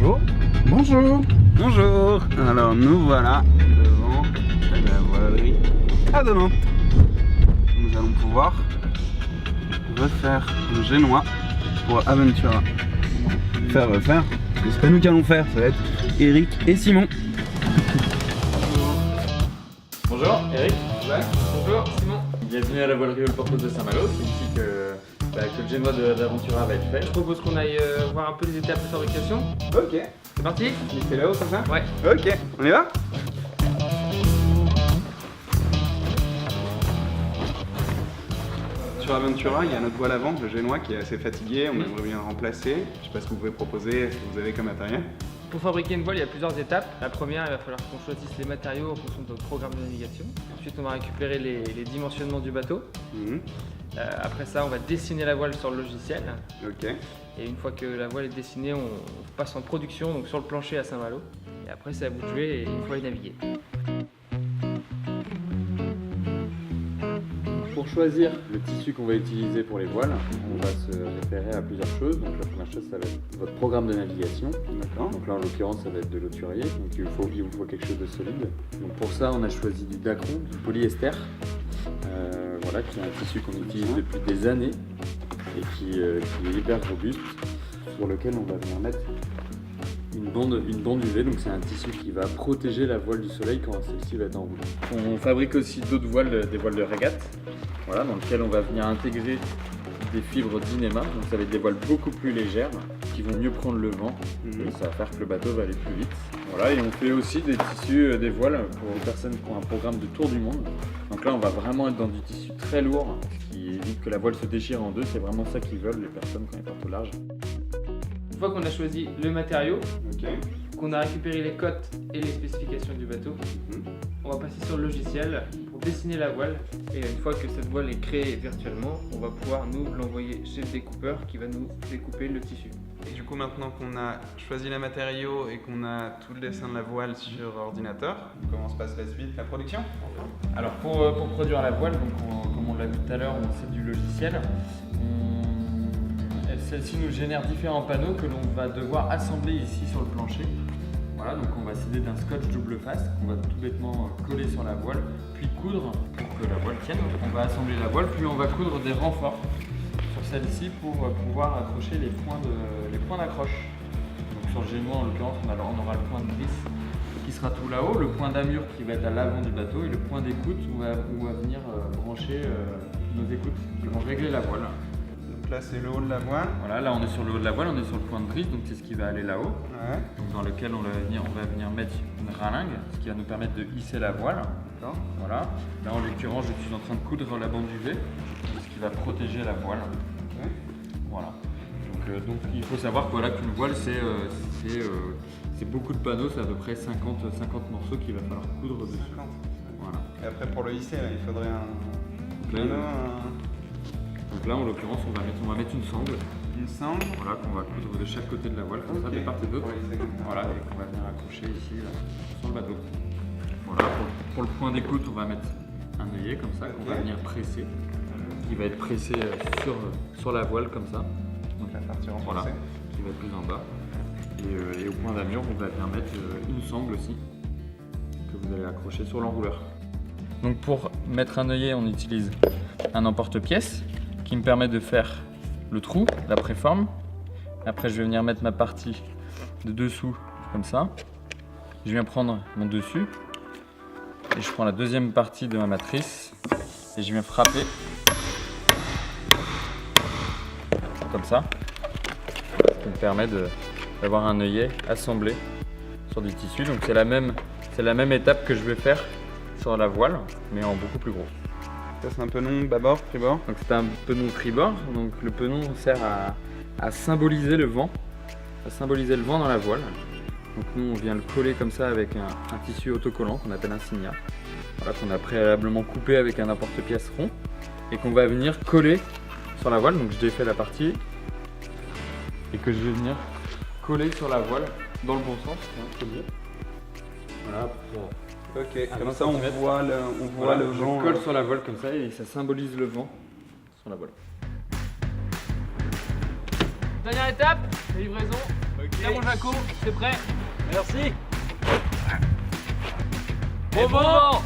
Bonjour. Bonjour. Bonjour. Alors nous voilà devant la voilerie à Denain. Nous allons pouvoir refaire le génois pour Aventura. Refaire. Mais c'est pas nous qui allons faire, ça va être Eric et Simon. Bonjour, Eric. Ouais. Bonjour, Simon. Bienvenue à la voilerie Le Porto de Saint-Malo. C'est ici que le génois d'Aventura va être fait. Je propose qu'on aille voir un peu les étapes de fabrication. Ok. C'est parti? C'est là-haut comme ça? Ouais. Ok, on y va? Sur Aventura, il y a notre voile avant, le génois, qui est assez fatigué, on aimerait bien le remplacer. Je sais pas ce que vous pouvez proposer, ce que vous avez comme matériel. Pour fabriquer une voile, il y a plusieurs étapes. La première, il va falloir qu'on choisisse les matériaux en fonction de notre programme de navigation. Ensuite, on va récupérer les dimensionnements du bateau. Après ça, on va dessiner la voile sur le logiciel. Ok. Et une fois que la voile est dessinée, on passe en production, donc sur le plancher à Saint-Malo. Et après, c'est à vous de jouer et il faut aller naviguer. Pour choisir le tissu qu'on va utiliser pour les voiles, on va se référer à plusieurs choses. Donc la première chose, ça va être votre programme de navigation. D'accord. Donc là, en l'occurrence, ça va être de l'hauturier. Donc il vous faut quelque chose de solide. Donc pour ça, on a choisi du dacron, du polyester. Voilà, qui est un tissu qu'on utilise depuis des années et qui est hyper robuste, sur lequel on va venir mettre une bande UV. Donc c'est un tissu qui va protéger la voile du soleil quand celle-ci va être en route. On fabrique aussi d'autres voiles, des voiles de régate, voilà, dans lesquelles on va venir intégrer des fibres d'Inema. Donc ça va être des voiles beaucoup plus légères qui vont mieux prendre le vent et ça va faire que le bateau va aller plus vite. Voilà, et on fait aussi des tissus, des voiles pour les personnes qui ont un programme de tour du monde. Donc là on va vraiment être dans du tissu très lourd, ce qui évite que la voile se déchire en deux. C'est vraiment ça qu'ils veulent les personnes quand elles partent au large. Une fois qu'on a choisi le matériau, Ok. qu'on a récupéré les cotes et les spécifications du bateau, on va passer sur le logiciel pour dessiner la voile. Et une fois que cette voile est créée virtuellement, on va pouvoir nous l'envoyer chez le découpeur qui va nous découper le tissu. Et du coup, maintenant qu'on a choisi les matériaux et qu'on a tout le dessin de la voile sur ordinateur, comment se passe la suite, la production? Alors pour produire la voile, donc comme on l'a vu tout à l'heure, c'est du logiciel. Celle-ci nous génère différents panneaux que l'on va devoir assembler ici sur le plancher. Voilà, donc on va s'aider d'un scotch double face qu'on va tout bêtement coller sur la voile, puis coudre pour que la voile tienne. On va assembler la voile, puis on va coudre des renforts sur celle-ci pour pouvoir accrocher les points d'accroche. Donc sur le génois en l'occurrence, on aura le point de drisse qui sera tout là-haut, le point d'amure qui va être à l'avant du bateau et le point d'écoute où on va venir brancher nos écoutes qui vont régler la voile. Donc là, c'est le haut de la voile. Voilà, là on est sur le haut de la voile, on est sur le point de drisse, donc c'est ce qui va aller là-haut. Ouais. Donc dans lequel on va venir mettre une ralingue, ce qui va nous permettre de hisser la voile. D'accord. Voilà. Là en l'occurrence, je suis en train de coudre la bande UV, ce qui va protéger la voile. Ok. Voilà. Donc il faut savoir que, voilà, qu'une voile c'est beaucoup de panneaux, c'est à peu près 50 morceaux qu'il va falloir coudre dessus. 50. Voilà. Et après, pour le hisser, là, il faudrait Donc là en l'occurrence, on va mettre une sangle. une sangle. Voilà, qu'on va coudre de chaque côté de la voile, comme ça, de part et d'autre. Voilà, et qu'on va venir accrocher ici, là, sur le bateau. Voilà, pour le point d'écoute, on va mettre un œillet comme ça, qu'on va venir presser, qui va être pressé sur la voile comme ça. Donc la partie renforcée. Voilà, qui va être plus en bas. Et au point d'amure, on va venir mettre une sangle aussi, que vous allez accrocher sur l'enrouleur. Donc pour mettre un œillet, on utilise un emporte-pièce qui me permet de faire le trou, la préforme. Après, je vais venir mettre ma partie de dessous comme ça. Je viens prendre mon dessus et je prends la deuxième partie de ma matrice et je viens frapper comme ça, ce qui me permet d'avoir un œillet assemblé sur du tissu. Donc c'est la même étape que je vais faire sur la voile, mais en beaucoup plus gros. Ça, c'est un penon bâbord, tribord. Donc c'est un penon tribord. Donc le penon sert à symboliser le vent, dans la voile. Donc nous on vient le coller comme ça avec un tissu autocollant qu'on appelle un signa. Voilà, qu'on a préalablement coupé avec un emporte-pièce rond et qu'on va venir coller sur la voile. Donc je défais la partie et que je vais venir coller sur la voile dans le bon sens. Voilà. Ok, comme ça on voit le vent. Je colle sur la voile comme ça et ça symbolise le vent sur la voile. Dernière étape, la livraison. Tiens mon Jaco, c'est prêt? Merci. Bon vent.